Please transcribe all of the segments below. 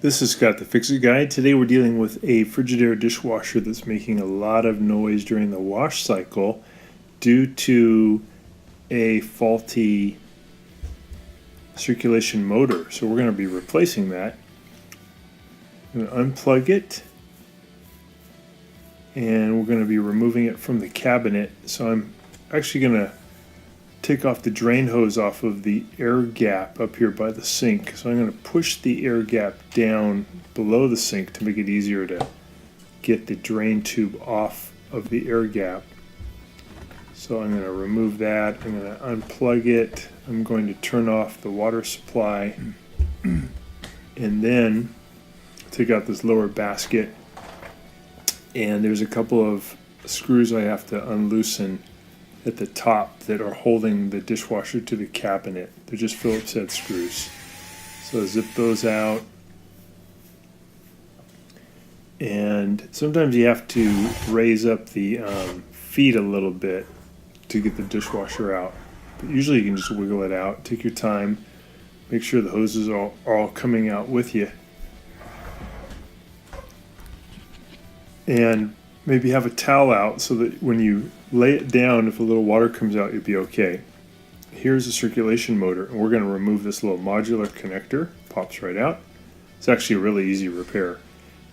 This is Scott the Fix-It Guy. Today we're dealing with a Frigidaire dishwasher that's making a lot of noise during the wash cycle due to a faulty circulation motor. So we're going to be replacing that. I'm going to unplug it and we're going to be removing it from the cabinet. So I'm actually going to take off the drain hose off of the air gap up here by the sink. So I'm going to push the air gap down below the sink to make it easier to get the drain tube off of the air gap. So I'm going to remove that. I'm going to unplug it. I'm going to turn off the water supply and then take out this lower basket. And there's a couple of screws I have to unloosen at the top that are holding the dishwasher to the cabinet. They're just Phillips head screws. So zip those out. And sometimes you have to raise up the feet a little bit to get the dishwasher out. But usually you can just wiggle it out. Take your time. Make sure the hoses are all coming out with you. And maybe have a towel out so that when you lay it down, if a little water comes out, you'll be okay. Here's the circulation motor, and we're going to remove this little modular connector. Pops right out. It's actually a really easy repair.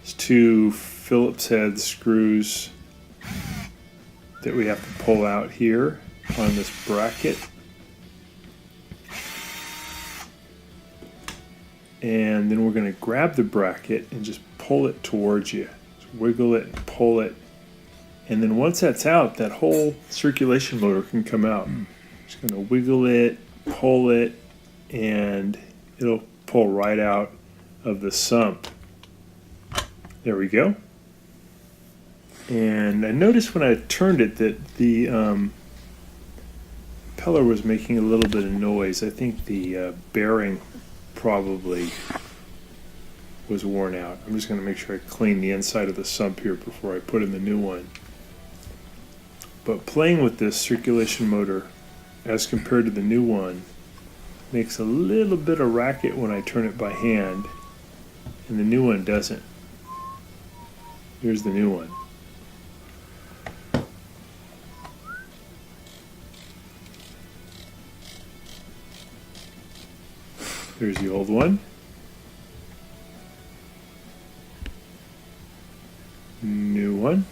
It's two Phillips head screws that we have to pull out here on this bracket. And then we're going to grab the bracket and just pull it towards you. Just wiggle it and pull it. And then once that's out, that whole circulation motor can come out. Just going to wiggle it, pull it, and it'll pull right out of the sump. There we go. And I noticed when I turned it that the impeller was making a little bit of noise. I think the bearing probably was worn out. I'm just going to make sure I clean the inside of the sump here before I put in the new one. But playing with this circulation motor as compared to the new one makes a little bit of racket when I turn it by hand, and the new one doesn't. Here's the new one. There's the old one. New one.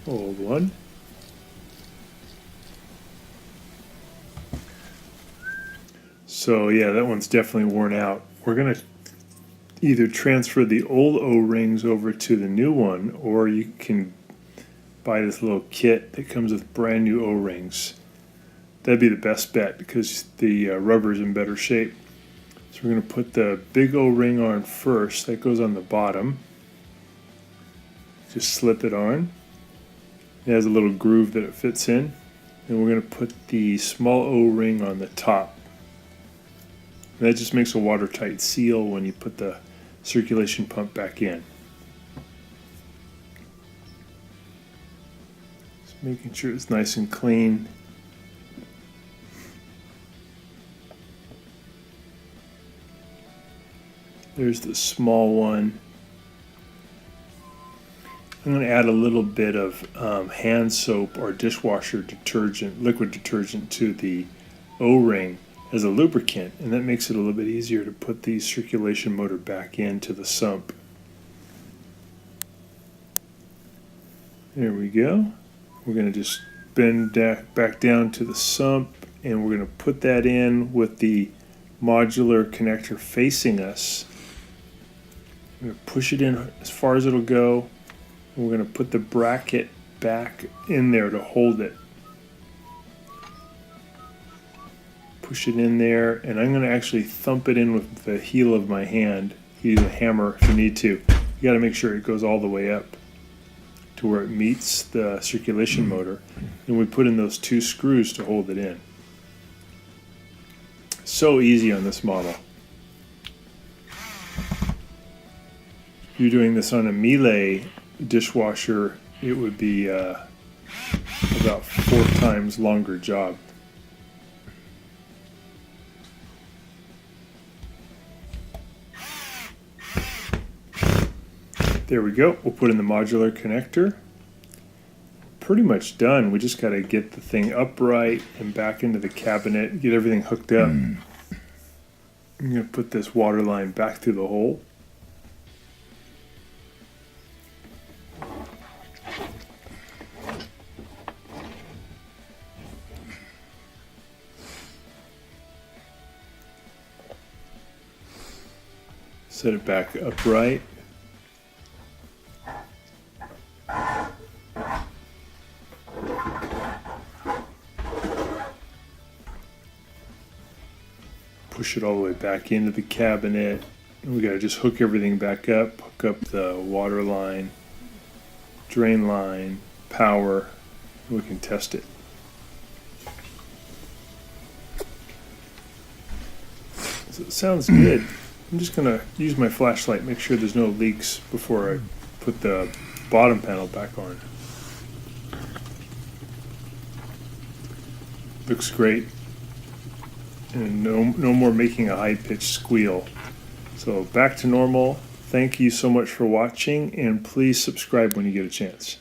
Old one. So yeah, that one's definitely worn out. We're going to either transfer the old O-rings over to the new one, or you can buy this little kit that comes with brand new O-rings. That'd be the best bet because the rubber's in better shape. So we're going to put the big O-ring on first. That goes on the bottom. Just slip it on. It has a little groove that it fits in. And we're going to put the small O-ring on the top. And that just makes a watertight seal when you put the circulation pump back in. Just making sure it's nice and clean. There's the small one. I'm going to add a little bit of hand soap or dishwasher detergent, liquid detergent, to the O-ring as a lubricant, and that makes it a little bit easier to put the circulation motor back into the sump. There we go. We're going to just bend back down to the sump, and we're going to put that in with the modular connector facing us. We're going to push it in as far as it'll go. We're going to put the bracket back in there to hold it. Push it in there, and I'm going to actually thump it in with the heel of my hand. Use a hammer if you need to. You got to make sure it goes all the way up to where it meets the circulation motor. And we put in those two screws to hold it in. So easy on this model. If you're doing this on a Miele dishwasher, it would be about 4 times longer job. There we go. We'll put in the modular connector. Pretty much done. We just got to get the thing upright and back into the cabinet, get everything hooked up. I'm going to put this water line back through the hole. Set it back upright. Push it all the way back into the cabinet. And we got to just hook everything back up. Hook up the water line, drain line, power. And we can test it. So it sounds good. I'm just going to use my flashlight, make sure there's no leaks before I put the bottom panel back on. Looks great. And no more making a high-pitched squeal. So back to normal. Thank you so much for watching, and please subscribe when you get a chance.